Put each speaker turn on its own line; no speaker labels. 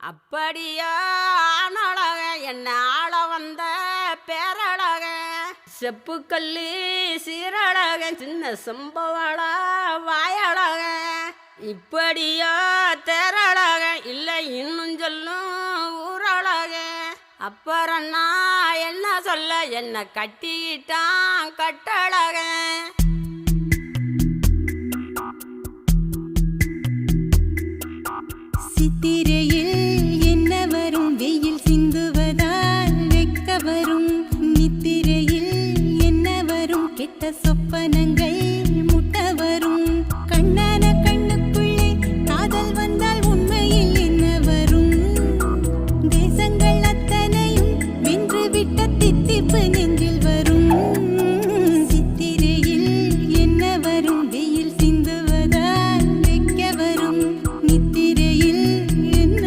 அப்படியா ஆனழக என்ன ஆள வந்த பேரழக செப்புக்கல்லி சீரழக சின்ன சம்பவள வாயழக இப்படியா தேரழக இல்லை இன்னும் சொல்லும் ஊரழக அப்புறம் நான் என்ன சொல்ல என்ன கட்டிக்கிட்டான் கட்டழக
சித்திரை